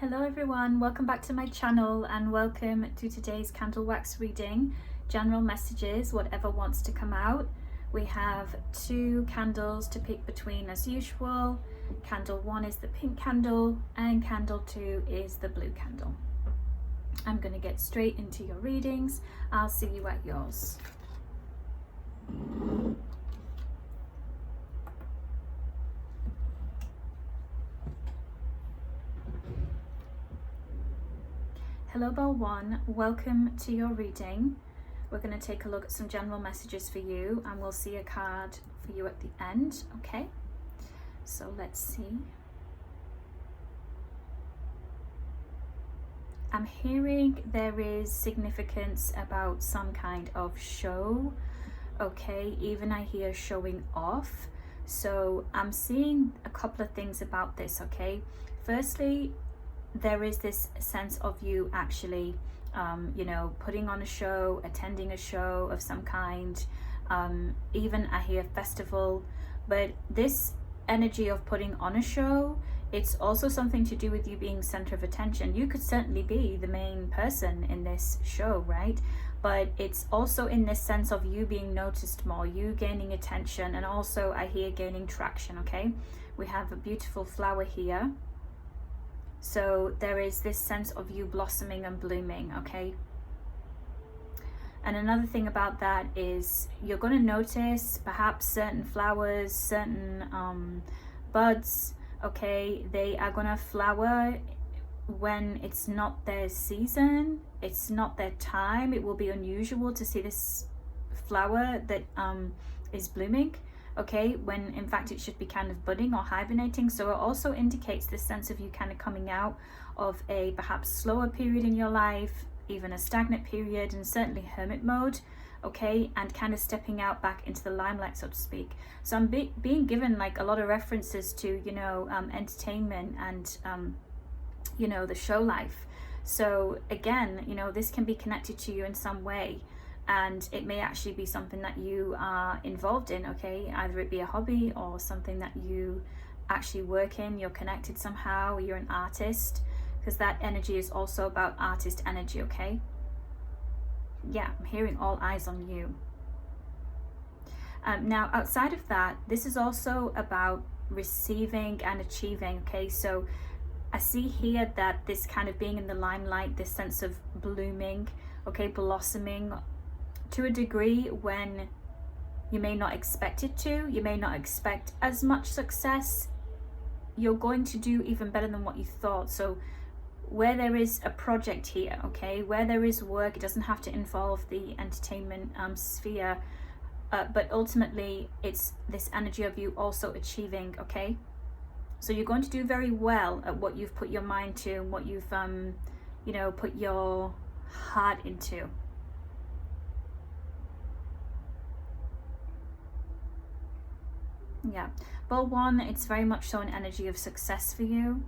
Hello everyone, welcome back to my channel and welcome to today's candle wax reading. General messages, whatever wants to come out. We have two candles to pick between as usual. Candle 1 is the pink candle and candle 2 is the blue candle. I'm going to get straight into your readings. I'll see you at yours. Hello Bell 1, welcome to your reading. We're going to take a look at some general messages for you and we'll see a card for you at the end, okay? So let's see. I'm hearing there is significance about some kind of show, okay? Even I hear showing off. So I'm seeing a couple of things about this, okay? Firstly, there is this sense of you actually, putting on a show, attending a show of some kind, even I hear festival, but this energy of putting on a show, it's also something to do with you being center of attention. You could certainly be the main person in this show, right? But it's also in this sense of you being noticed more, you gaining attention, and also I hear gaining traction, okay? We have a beautiful flower here. So there is this sense of you blossoming and blooming, okay? And another thing about that is you're going to notice perhaps certain flowers, certain buds, okay? They are going to flower when it's not their season, it's not their time. It will be unusual to see this flower that is blooming, okay, when in fact it should be kind of budding or hibernating. So it also indicates this sense of you kind of coming out of a perhaps slower period in your life, even a stagnant period, and certainly hermit mode, okay, and kind of stepping out back into the limelight, so to speak. So I'm being given like a lot of references to, entertainment and, the show life. So again, this can be connected to you in some way. And it may actually be something that you are involved in, okay? Either it be a hobby or something that you actually work in, you're connected somehow, you're an artist, because that energy is also about artist energy, okay? Yeah, I'm hearing all eyes on you. Now, outside of that, this is also about receiving and achieving, okay? So I see here that this kind of being in the limelight, this sense of blooming, okay, blossoming, to a degree when you may not expect it to, you may not expect as much success, you're going to do even better than what you thought. So where there is a project here, okay, where there is work, it doesn't have to involve the entertainment sphere, but ultimately it's this energy of you also achieving, okay? So you're going to do very well at what you've put your mind to and what you've, put your heart into. Yeah, Ball 1, it's very much so an energy of success for you.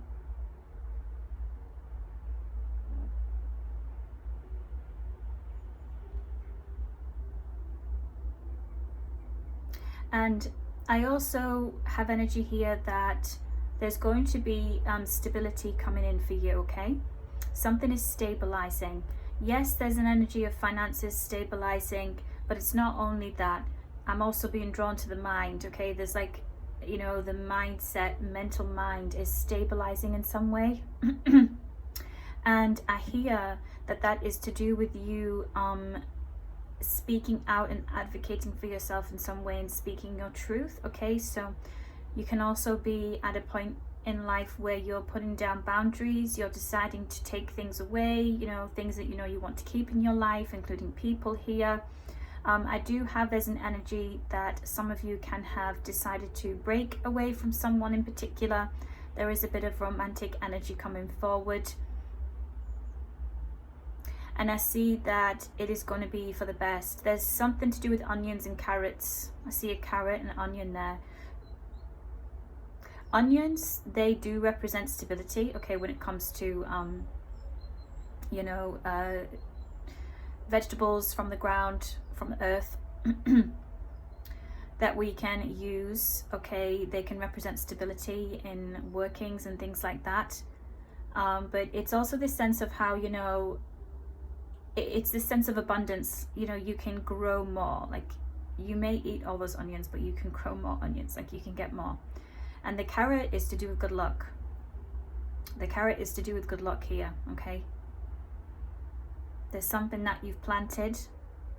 And I also have energy here that there's going to be stability coming in for you, okay? Something is stabilizing. Yes, there's an energy of finances stabilizing, but it's not only that. I'm also being drawn to the mind, okay? There's like, the mindset, mental mind is stabilizing in some way. And I hear that is to do with you speaking out and advocating for yourself in some way and speaking your truth, okay? So you can also be at a point in life where you're putting down boundaries, you're deciding to take things away, things that you want to keep in your life, including people here. I do have, there's an energy that some of you can have decided to break away from someone in particular. There is a bit of romantic energy coming forward. And I see that it is going to be for the best. There's something to do with onions and carrots. I see a carrot and an onion there. Onions, they do represent stability, okay, when it comes to, vegetables from the ground, from the earth that we can use, okay? They can represent stability in workings and things like that. But it's also this sense of how, you know, it's this sense of abundance. You know, you can grow more. Like, you may eat all those onions, but you can grow more onions. Like, you can get more. And the carrot is to do with good luck. The carrot is to do with good luck here, okay? There's something that you've planted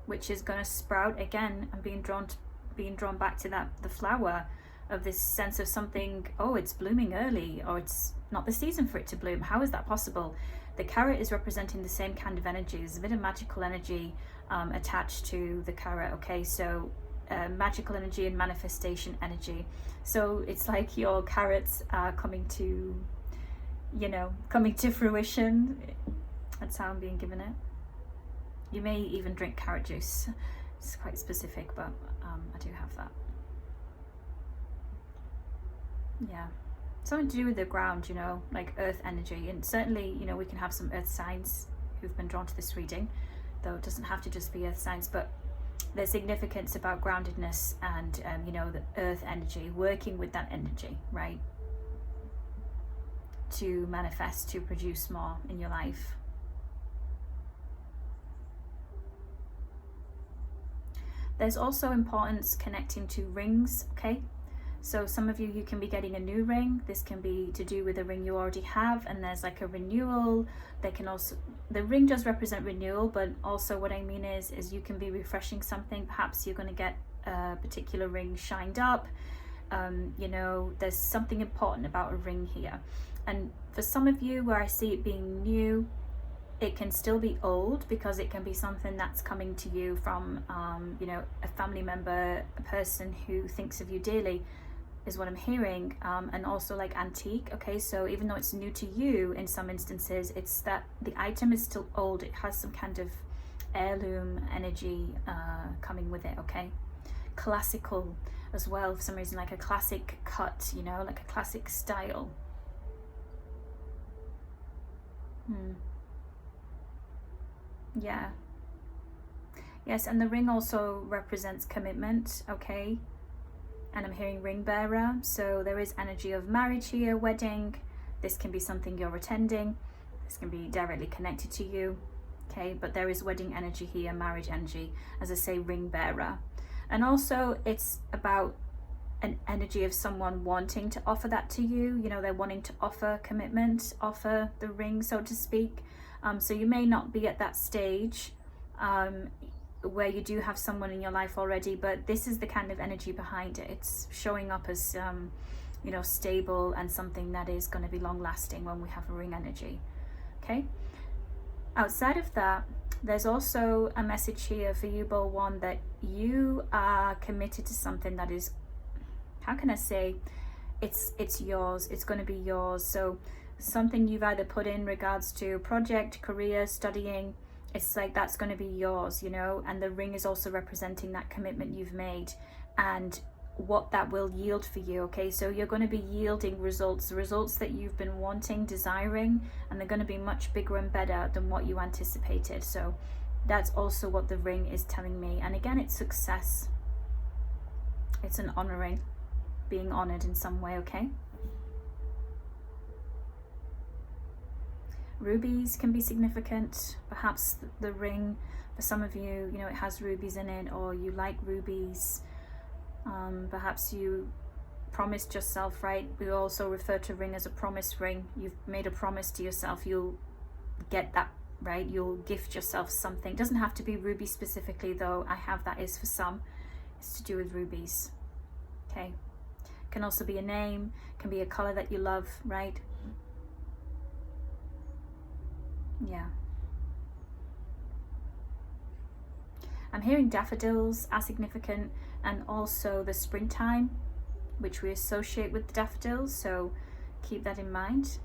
which is going to sprout again, and being drawn back to that, the flower of this sense of something, oh, it's blooming early, or it's not the season for it to bloom. How is that possible? The carrot is representing the same kind of energy. There's a bit of magical energy attached to the carrot, okay? So magical energy and manifestation energy. So it's like your carrots are coming to, you know, coming to fruition. That's how I'm being given it. You may even drink carrot juice. It's quite specific, but I do have that. Yeah, something to do with the ground, you know, like earth energy. And certainly, you know, we can have some earth signs who've been drawn to this reading, though it doesn't have to just be earth signs. But there's significance about groundedness and, you know, the earth energy, working with that energy, right? To manifest, to produce more in your life. There's also importance connecting to rings, okay? So some of you can be getting a new ring. This can be to do with a ring you already have, and there's like a renewal. They can also, the ring does represent renewal, but also what I mean is you can be refreshing something. Perhaps you're going to get a particular ring shined up. You know, there's something important about a ring here. And for some of you, where I see it being new, it can still be old, because it can be something that's coming to you from, you know, a family member, a person who thinks of you dearly, is what I'm hearing. And also like antique, okay? So even though it's new to you in some instances, it's that the item is still old. It has some kind of heirloom energy coming with it, okay? Classical as well, for some reason, like a classic cut, you know, like a classic style. Yeah. Yes, and the ring also represents commitment, okay? And I'm hearing ring bearer, so there is energy of marriage here, wedding. This can be something you're attending. This can be directly connected to you, okay? But there is wedding energy here, marriage energy, as I say, ring bearer. And also it's about an energy of someone wanting to offer that to you. You know, they're wanting to offer commitment, offer the ring, so to speak. So you may not be at that stage where you do have someone in your life already, but this is the kind of energy behind it. It's showing up as, you know, stable and something that is going to be long lasting when we have a ring energy, okay? Outside of that, there's also a message here for you, Bowl One, that you are committed to something that is, how can I say, it's yours, it's going to be yours. So something you've either put in regards to project, career, studying, it's like that's going to be yours, you know. And the ring is also representing that commitment you've made and what that will yield for you, okay? So you're going to be yielding results that you've been wanting, desiring, and they're going to be much bigger and better than what you anticipated. So that's also what the ring is telling me. And again, it's success. It's an honoring, being honored in some way, okay? Rubies can be significant. Perhaps the ring, for some of you, you know, it has rubies in it, or you like rubies. Perhaps you promised yourself, right? We also refer to ring as a promise ring. You've made a promise to yourself. You'll get that, right? You'll gift yourself something. It doesn't have to be ruby specifically, though. I have that is for some. It's to do with rubies, okay? Can also be a name, can be a color that you love, right? Yeah. I'm hearing daffodils are significant, and also the springtime, which we associate with the daffodils, so keep that in mind.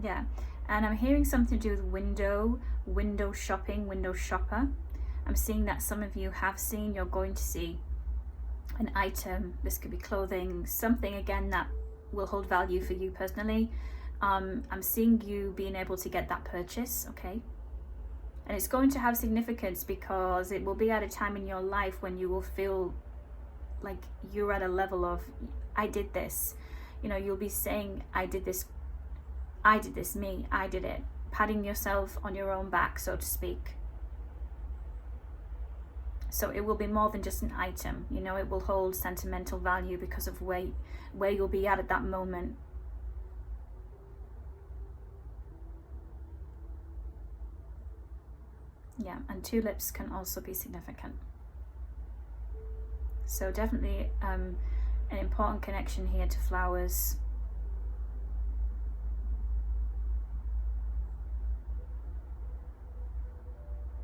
Yeah, and I'm hearing something to do with window shopping, window shopper. I'm seeing that some of you have seen, you're going to see an item. This could be clothing, something again that will hold value for you personally. I'm seeing you being able to get that purchase, okay? And it's going to have significance because it will be at a time in your life when you will feel like you're at a level of, I did this. you know, you'll be saying, I did this, me, I did it, patting yourself on your own back, so to speak. So it will be more than just an item, you know, it will hold sentimental value because of where you'll be at that moment. Yeah, and tulips can also be significant. So definitely an important connection here to flowers.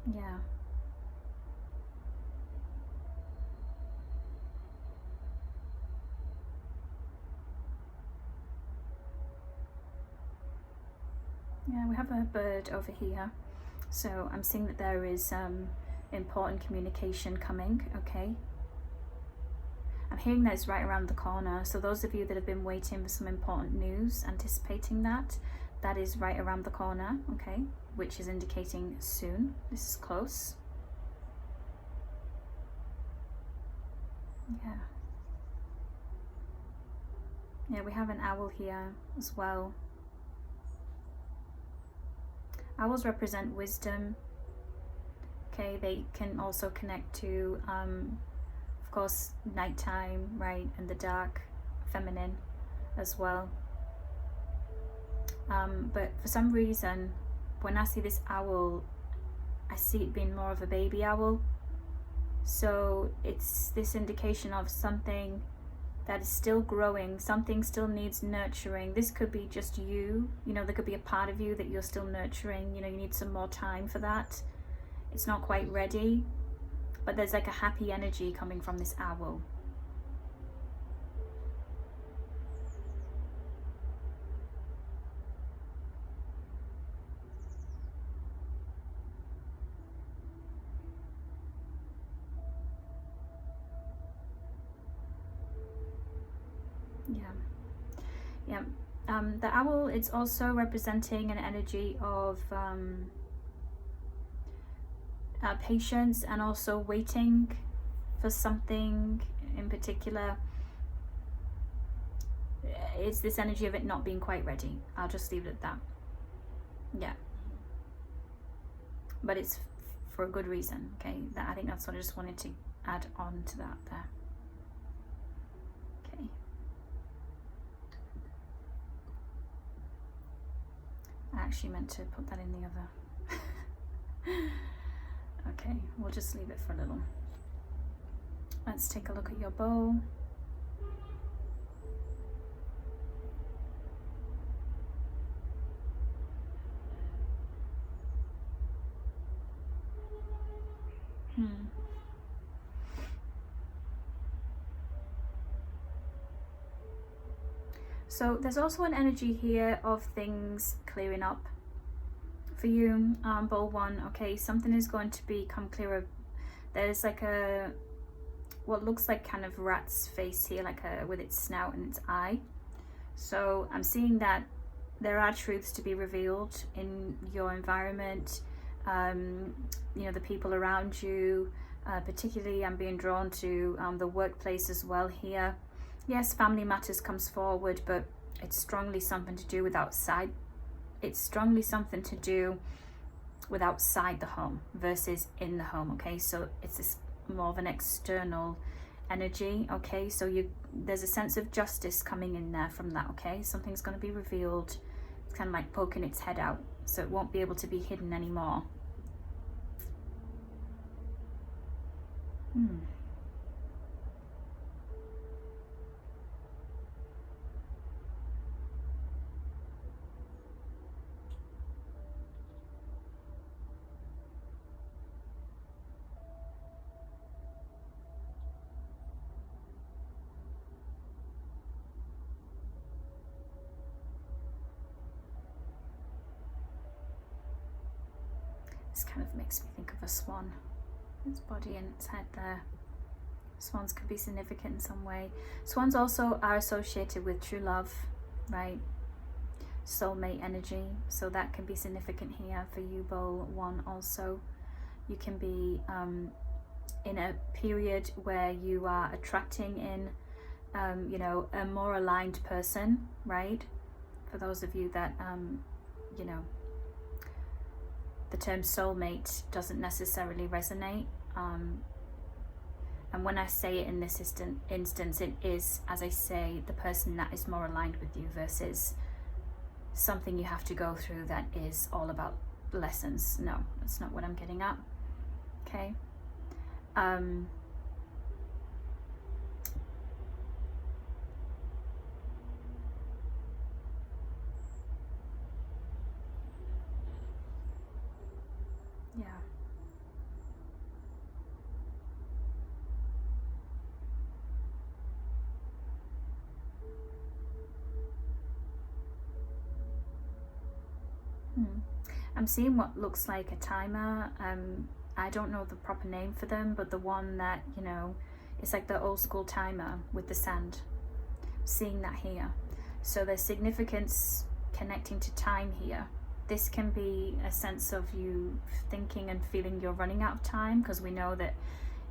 Yeah. Yeah, we have a bird over here. So I'm seeing that there is important communication coming, okay? I'm hearing that it's right around the corner. So those of you that have been waiting for some important news, anticipating that is right around the corner, okay? Which is indicating soon. This is close. Yeah. Yeah, we have an owl here as well. Owls represent wisdom. Okay, they can also connect to, of course, nighttime, right, and the dark, feminine as well. But for some reason, when I see this owl, I see it being more of a baby owl. So it's this indication of something that is still growing, something still needs nurturing. This could be just you, you know, there could be a part of you that you're still nurturing, you know, you need some more time for that. It's not quite ready, but there's like a happy energy coming from this owl. Yeah. The owl, it's also representing an energy of patience and also waiting for something in particular. It's this energy of it not being quite ready. I'll just leave it at that. Yeah. But it's for a good reason, okay? I think that's what I just wanted to add on to that there. Okay. I actually meant to put that in the other. Okay, we'll just leave it for a little. Let's take a look at your bow. So there's also an energy here of things clearing up for you, bowl one. Okay, something is going to become clearer. There's like a, what looks like kind of rat's face here, like a, with its snout and its eye. So I'm seeing that there are truths to be revealed in your environment, you know, the people around you, particularly I'm being drawn to the workplace as well here. Yes, family matters comes forward, but it's strongly something to do with outside. It's strongly something to do with outside the home versus in the home, okay? So it's this more of an external energy, okay? So there's a sense of justice coming in there from that, okay? Something's going to be revealed. It's kind of like poking its head out, so it won't be able to be hidden anymore. This kind of makes me think of a swan. Its body and its head there. Swans could be significant in some way. Swans also are associated with true love, right? Soulmate energy. So that can be significant here for you, bowl one also. You can be in a period where you are attracting in you know, a more aligned person, right? For those of you that, you know, the term soulmate doesn't necessarily resonate. And when I say it in this instance, it is, as I say, the person that is more aligned with you versus something you have to go through that is all about lessons. No, that's not what I'm getting at. Okay. Yeah. I'm seeing what looks like a timer. I don't know the proper name for them, but the one that, you know, it's like the old school timer with the sand. Seeing that here. So there's significance connecting to time here. This can be a sense of you thinking and feeling you're running out of time, because we know that,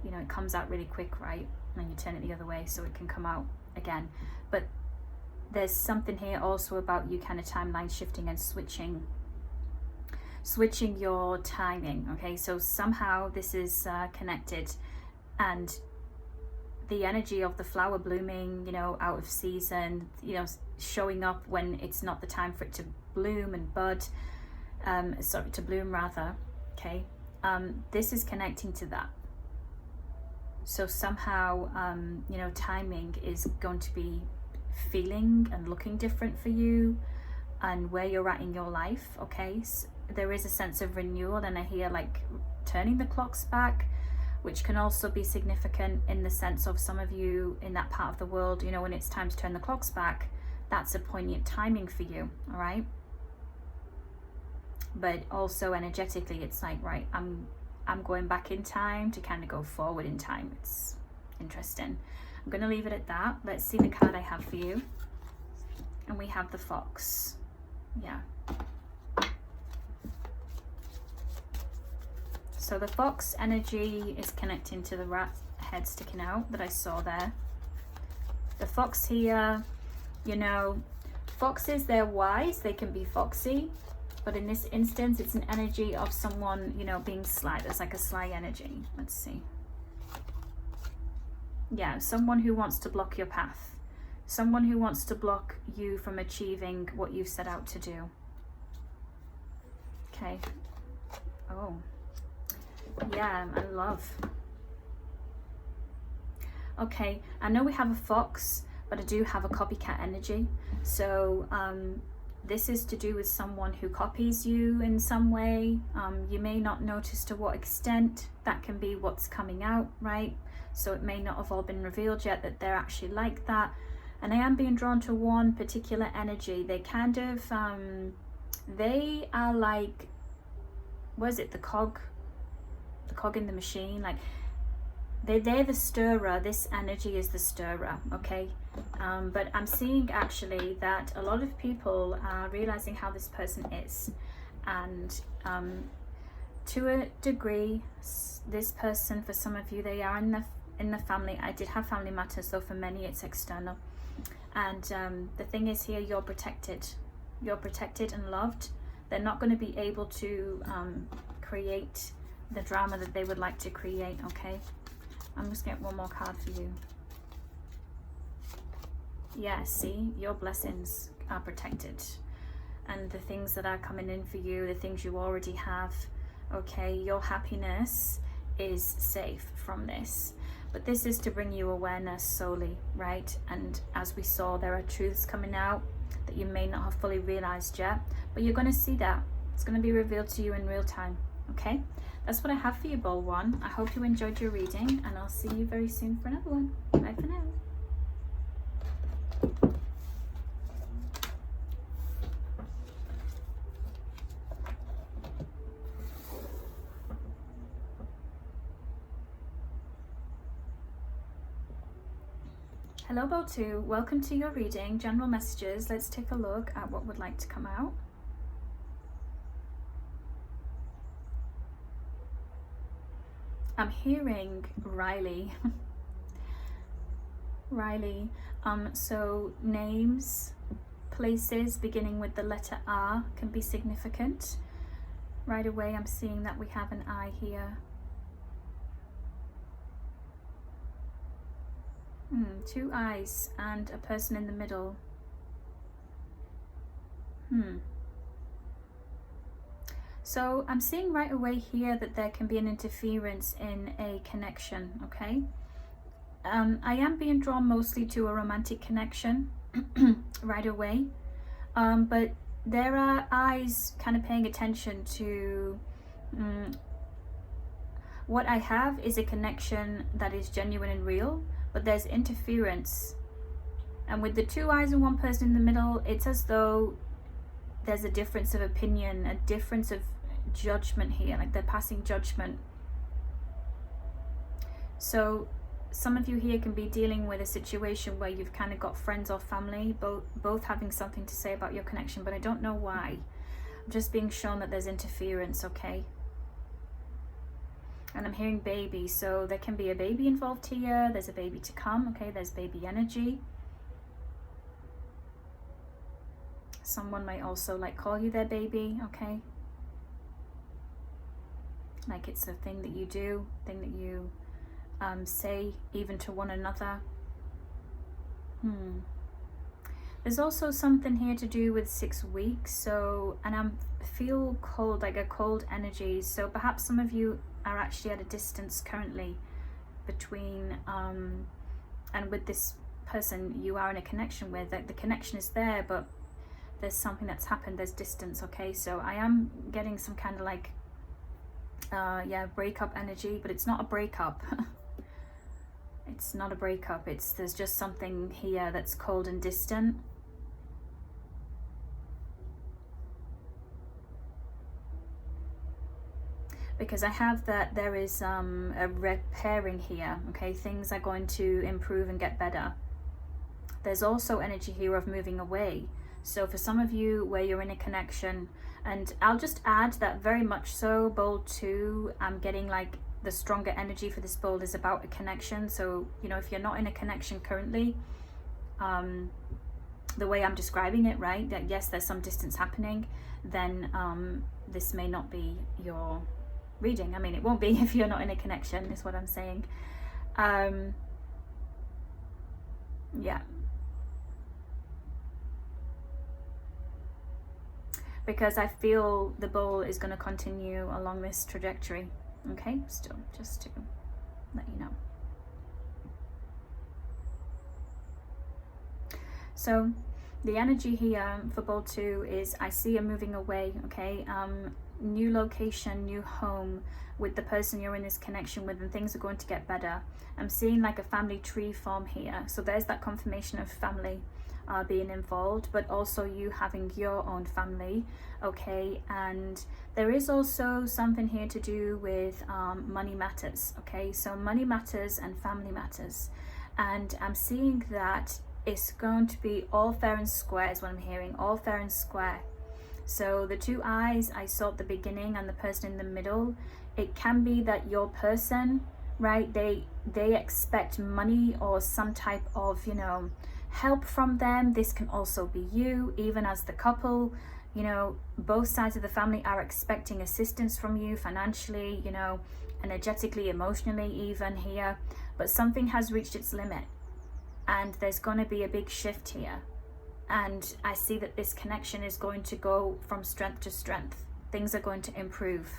you know, it comes out really quick, right? And you turn it the other way so it can come out again. But there's something here also about you kind of timeline shifting and switching your timing. Okay, so somehow this is connected, and the energy of the flower blooming, you know, out of season, you know, showing up when it's not the time for it to bloom and bud, sorry, to bloom rather. Okay, this is connecting to that. So somehow, you know, timing is going to be feeling and looking different for you and where you're at in your life. Okay, so there is a sense of renewal, and I hear like turning the clocks back, which can also be significant in the sense of some of you in that part of the world, you know, when it's time to turn the clocks back, that's a poignant timing for you. All right, but also energetically it's like, right, I'm going back in time to kind of go forward in time. It's interesting. I'm going to leave it at that. Let's see the card I have for you. And we have the fox. Yeah. So the fox energy is connecting to the rat head sticking out that I saw there. The fox here, you know, foxes, they're wise, they can be foxy, but in this instance it's an energy of someone, you know, being sly. There's like a sly energy. Let's see. Yeah, someone who wants to block your path, someone who wants to block you from achieving what you've set out to do. Okay. Oh yeah, and love. Okay, I know we have a fox, but I do have a copycat energy. So this is to do with someone who copies you in some way. You may not notice to what extent. That can be what's coming out, right? So it may not have all been revealed yet that they're actually like that. And I am being drawn to one particular energy. They kind of, they are like, what is it, the cog in the machine? Like they're the stirrer. This energy is the stirrer. Okay, but I'm seeing actually that a lot of people are realizing how this person is, and to a degree, this person, for some of you, they are in the family. I did have family matters, though for many it's external. And the thing is here, you're protected and loved. They're not going to be able to create the drama that they would like to create. Okay, I'm just getting one more card for you. Yeah, see, your blessings are protected, and the things that are coming in for you, the things you already have, okay, your happiness is safe from this. But this is to bring you awareness solely, right? And as we saw, there are truths coming out that you may not have fully realized yet, but you're going to see that. It's going to be revealed to you in real time. Okay, that's what I have for you, Bowl One. I hope you enjoyed your reading, and I'll see you very soon for another one. Bye for now. Hello, Bowl 2. Welcome to your reading. General messages. Let's take a look at what would like to come out. I'm hearing Riley. Riley. So names, places beginning with the letter R can be significant. Right away I'm seeing that we have an I here. Two eyes and a person in the middle. So I'm seeing right away here that there can be an interference in a connection, okay? I am being drawn mostly to a romantic connection right away, but there are eyes kind of paying attention to what I have is a connection that is genuine and real, but there's interference. And with the two eyes and one person in the middle, it's as though there's a difference of opinion, a difference of judgment here, like they're passing judgment. So some of you here can be dealing with a situation where you've kind of got friends or family, both having something to say about your connection, but I don't know why. I'm just being shown that there's interference, okay? And I'm hearing baby, so there can be a baby involved here. There's a baby to come, okay? There's baby energy. Someone might also like call you their baby, okay? Like it's a thing that you do, thing that you say even to one another. There's also something here to do with 6 weeks, so, and I feel cold, like a cold energy, so perhaps some of you are actually at a distance currently between and with this person you are in a connection with. Like the connection is there, but there's something that's happened, there's distance, okay? So I am getting some kind of like breakup energy, but it's not a breakup. It's not a breakup, there's just something here that's cold and distant. Because I have that there is a repairing here, okay? Things are going to improve and get better. There's also energy here of moving away. So for some of you where you're in a connection, and I'll just add that very much so, bowl 2, I'm getting like the stronger energy for this bowl is about a connection. So, you know, if you're not in a connection currently, the way I'm describing it, right, that yes, there's some distance happening, then this may not be your reading. I mean, it won't be if you're not in a connection, is what I'm saying. Yeah. Because I feel the bowl is going to continue along this trajectory. Okay, still, just to let you know. So the energy here for bowl 2 is I see a moving away, okay? New location, new home with the person you're in this connection with, and things are going to get better. I'm seeing like a family tree form here. So there's that confirmation of family being involved, but also you having your own family, okay? And there is also something here to do with money matters, okay? So money matters and family matters, and I'm seeing that it's going to be all fair and square is what I'm hearing, all fair and square. So the two eyes I saw at the beginning and the person in the middle, it can be that your person, right, they expect money or some type of, you know, help from them. This can also be you, even as the couple, you know, both sides of the family are expecting assistance from you financially, you know, energetically, emotionally even here, but something has reached its limit and there's going to be a big shift here. And I see that this connection is going to go from strength to strength. Things are going to improve.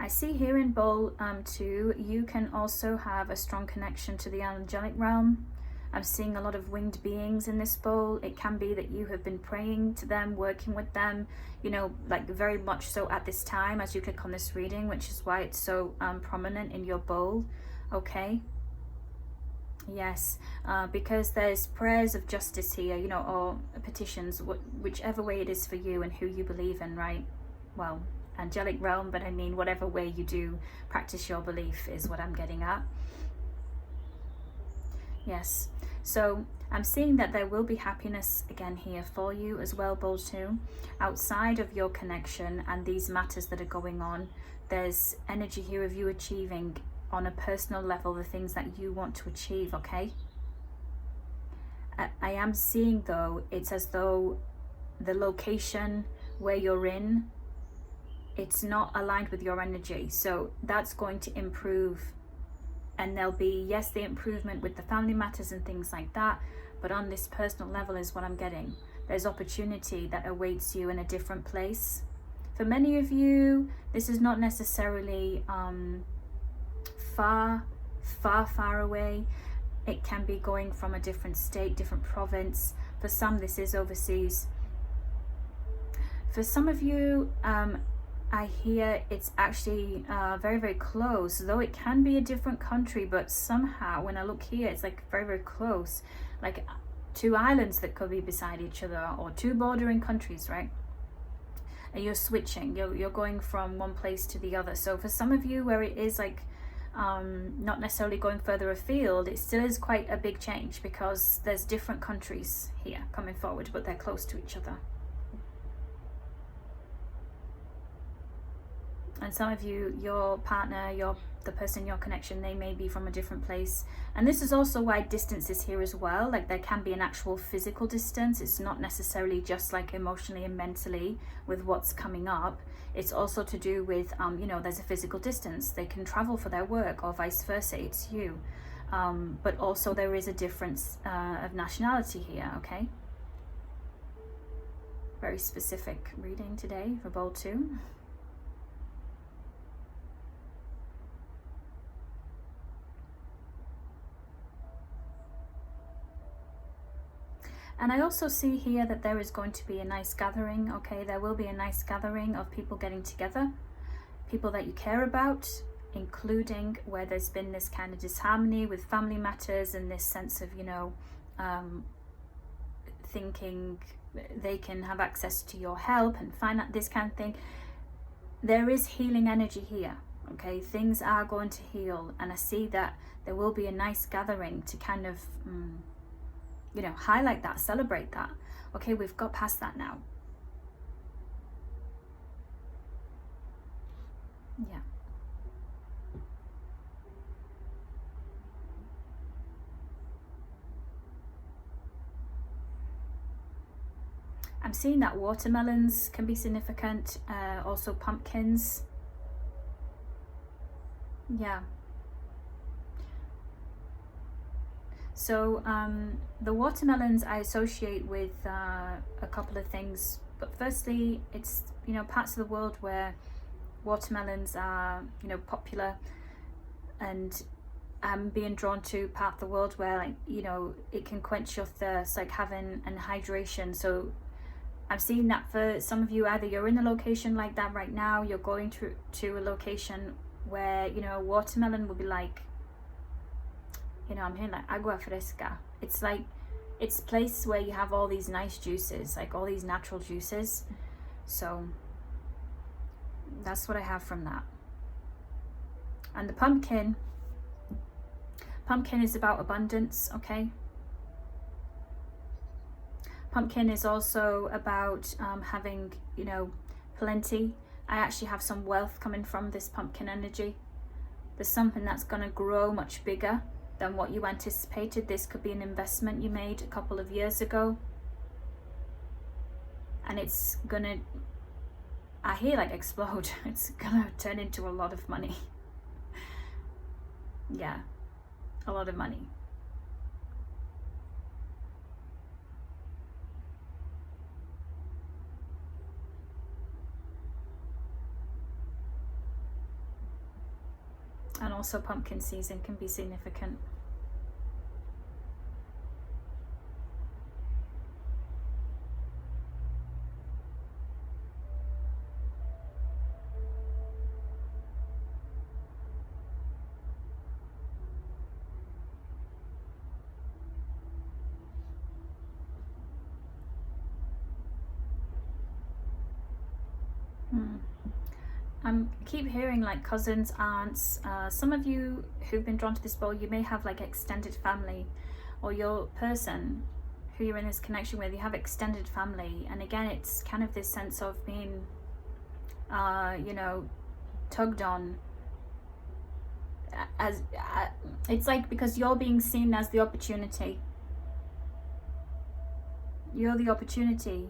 I see here in bowl 2, you can also have a strong connection to the angelic realm. I'm seeing a lot of winged beings in this bowl. It can be that you have been praying to them, working with them, you know, like very much so at this time as you click on this reading, which is why it's so prominent in your bowl, okay? Yes, because there's prayers of justice here, you know, or petitions, whichever way it is for you and who you believe in, right? Well, angelic realm, but I mean whatever way you do practice your belief is what I'm getting at. Yes, So I'm seeing that there will be happiness again here for you as well, Bowl 2. Outside of your connection and these matters that are going on, there's energy here of you achieving on a personal level the things that you want to achieve, okay? I am seeing though, it's as though the location where you're in, it's not aligned with your energy. So that's going to improve, and there'll be, yes, the improvement with the family matters and things like that, but on this personal level is what I'm getting. There's opportunity that awaits you in a different place. For many of you, this is not necessarily far away. It can be going from a different state, different province. For some, this is overseas. For some of you, I hear it's actually very, very close, though it can be a different country, but somehow when I look here, it's like very, very close, like 2 islands that could be beside each other, or 2 bordering countries, right? And you're switching, you're going from one place to the other. So for some of you where it is like not necessarily going further afield, it still is quite a big change, because there's different countries here coming forward, but they're close to each other. And some of you, your partner, the person in your connection, they may be from a different place. And this is also why distance is here as well. Like there can be an actual physical distance. It's not necessarily just like emotionally and mentally with what's coming up. It's also to do with, you know, there's a physical distance. They can travel for their work or vice versa. It's you. But also there is a difference of nationality here, okay? Very specific reading today for Bowl 2. And I also see here that there is going to be a nice gathering, okay? There will be a nice gathering of people getting together, people that you care about, including where there's been this kind of disharmony with family matters and this sense of, you know, thinking they can have access to your help and find out this kind of thing. There is healing energy here, okay? Things are going to heal, and I see that there will be a nice gathering to kind of you know, highlight that, celebrate that. Okay, we've got past that now. Yeah. I'm seeing that watermelons can be significant, also pumpkins. Yeah. So the watermelons I associate with a couple of things, but firstly, it's, you know, parts of the world where watermelons are, you know, popular, and I'm being drawn to part of the world where, like, you know, it can quench your thirst, like having an hydration. So I'm seeing that for some of you, either you're in a location like that right now, you're going to a location where, you know, watermelon would be like, you know, I'm hearing like agua fresca. It's like, it's a place where you have all these nice juices, like all these natural juices. So that's what I have from that. And the pumpkin is about abundance, okay? Pumpkin is also about having, you know, plenty. I actually have some wealth coming from this pumpkin energy. There's something that's going to grow much bigger than what you anticipated. This could be an investment you made a couple of years ago, and it's gonna, I hear, like explode. It's gonna turn into a lot of money. Yeah, a lot of money. And also pumpkin season can be significant. I keep hearing like cousins, aunts. Some of you who've been drawn to this bowl, you may have like extended family or your person who you're in this connection with, you have extended family. And again, it's kind of this sense of being, you know, tugged on. As it's like, because you're being seen as the opportunity. You're the opportunity.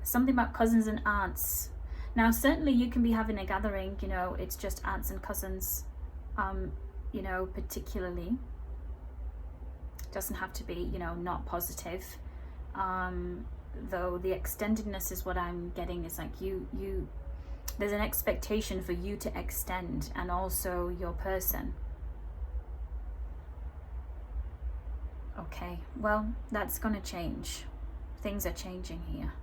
Something about cousins and aunts. Now, certainly you can be having a gathering, you know, it's just aunts and cousins, you know, particularly. Doesn't have to be, you know, not positive. Though the extendedness is what I'm getting, is like you there's an expectation for you to extend, and also your person. Okay, well, that's gonna change. Things are changing here.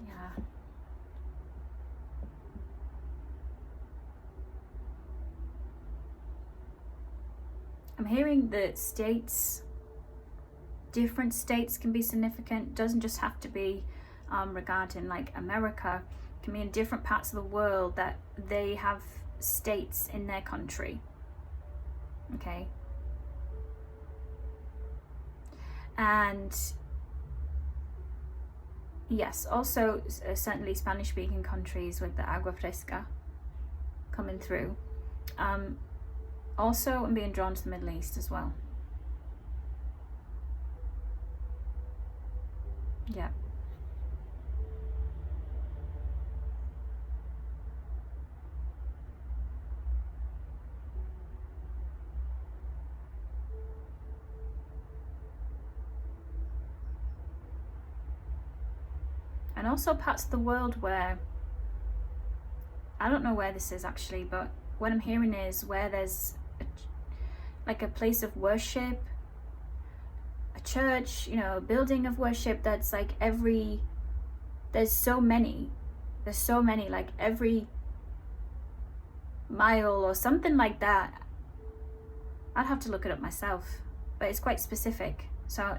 Yeah. I'm hearing that states, different states can be significant. Doesn't just have to be regarding like America. It can be in different parts of the world that they have states in their country. Okay. And yes, also certainly Spanish speaking countries with the agua fresca coming through. Also, I'm being drawn to the Middle East as well. Yeah. And also parts of the world where, I don't know where this is actually, but what I'm hearing is where there's like a place of worship, a church, you know, a building of worship that's like there's so many, like every mile or something like that. I'd have to look it up myself, but it's quite specific. So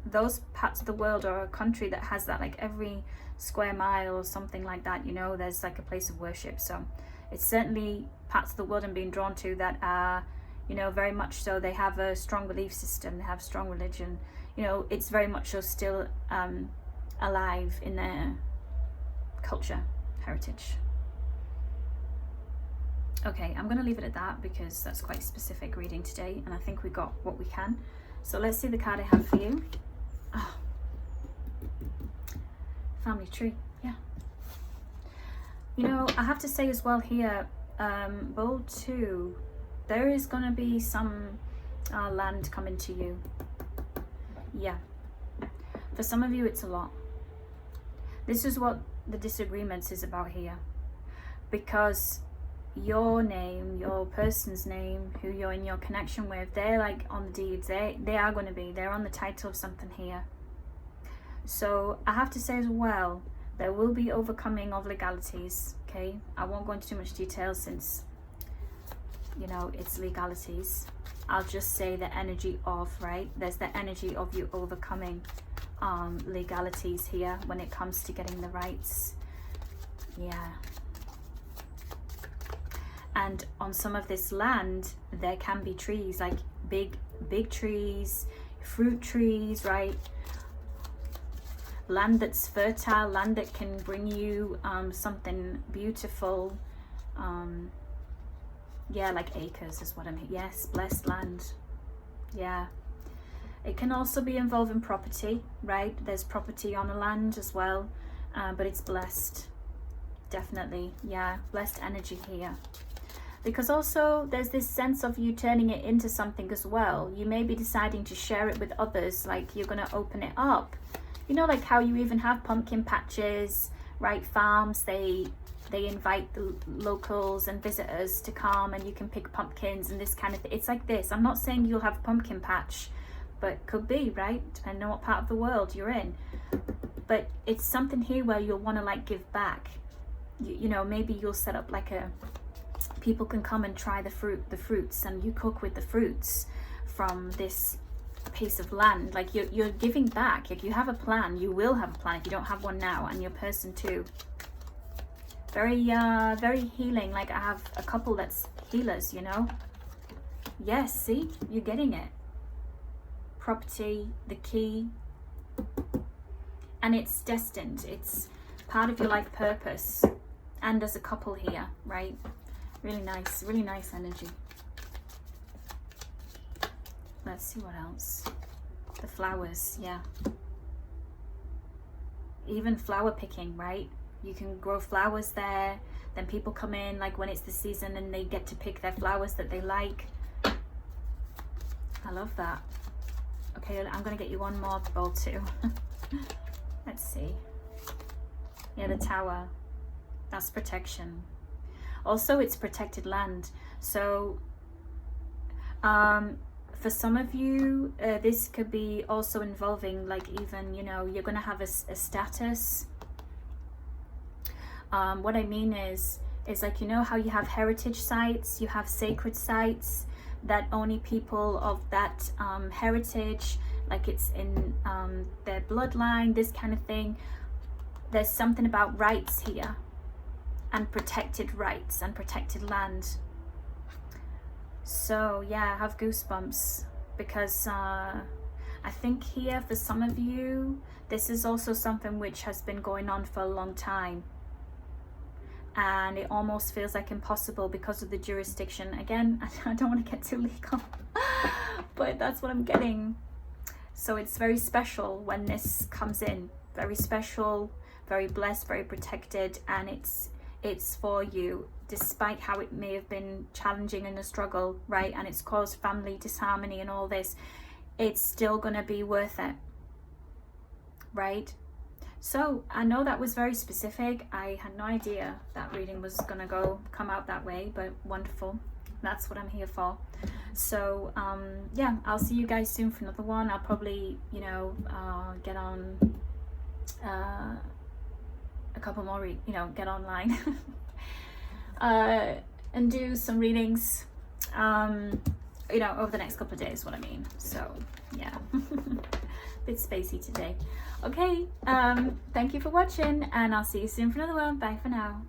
those parts of the world, or a country that has that, like every square mile or something like that, you know, there's like a place of worship. So it's certainly parts of the world I'm being drawn to that are, you know, very much so, they have a strong belief system, they have strong religion, you know, it's very much so still alive in their culture, heritage. Okay, I'm going to leave it at that because that's quite specific reading today, and I think we got what we can. So let's see the card I have for you. Oh. Family tree, yeah. You know, I have to say as well here, Bowl 2, there is going to be some land coming to you. Yeah. For some of you, it's a lot. This is what the disagreements is about here. Because your name, your person's name, who you're in your connection with, they're like on the deeds. They are going to be. They're on the title of something here. So I have to say as well, there will be overcoming of legalities. Okay, I won't go into too much detail since, you know, it's legalities. I'll just say the energy of, right? There's the energy of you overcoming legalities here when it comes to getting the rights. Yeah. And on some of this land, there can be trees, like big trees, fruit trees, right? Land that's fertile, land that can bring you something beautiful. Yeah, like acres is what I'm hearing. Yes, blessed land. Yeah. It can also be involving property, right? There's property on a land as well, but it's blessed. Definitely, yeah, blessed energy here. Because also there's this sense of you turning it into something as well. You may be deciding to share it with others, like you're going to open it up. You know, like how you even have pumpkin patches, right? Farms, they invite the locals and visitors to come, and you can pick pumpkins and this kind of thing. It's like this. I'm not saying you'll have a pumpkin patch, but could be, right? Depending on what part of the world you're in. But it's something here where you'll want to like give back. You know, maybe you'll set up like a, people can come and try the fruits, and you cook with the fruits from this piece of land. Like you're giving back. Like you have a plan. You will have a plan if you don't have one now, and your person too. very healing. Like I have a couple that's healers, you know. Yes, see, you're getting it. Property, the key, and it's destined. It's part of your life purpose. And as a couple here, right? Really nice energy. Let's see what else. The flowers, yeah. Even flower picking, right? You can grow flowers there. Then people come in, like when it's the season, and they get to pick their flowers that they like. I love that. Okay, I'm gonna get you one more bowl too. Let's see. Yeah, the tower. That's protection. Also, it's protected land. So, for some of you, this could be also involving, like, even, you know, you're gonna have a status. What I mean is like, you know how you have heritage sites, you have sacred sites that only people of that heritage, like it's in their bloodline, this kind of thing. There's something about rights here, and protected rights and protected land. So yeah, I have goosebumps because I think here for some of you, this is also something which has been going on for a long time. And it almost feels like impossible because of the jurisdiction. Again, I don't want to get too legal, but that's what I'm getting. So it's very special when this comes in. Very special, very blessed, very protected, and it's for you, despite how it may have been challenging and a struggle, right? And it's caused family disharmony and all this. It's still gonna be worth it, right? So I know that was very specific. I had no idea that reading was gonna come out that way, but wonderful. That's what I'm here for. So yeah, I'll see you guys soon for another one. I'll probably, you know, get on a couple more, get online and do some readings, you know, over the next couple of days, what I mean. So yeah. Bit spacey today. Okay, thank you for watching, and I'll see you soon for another one. Bye for now.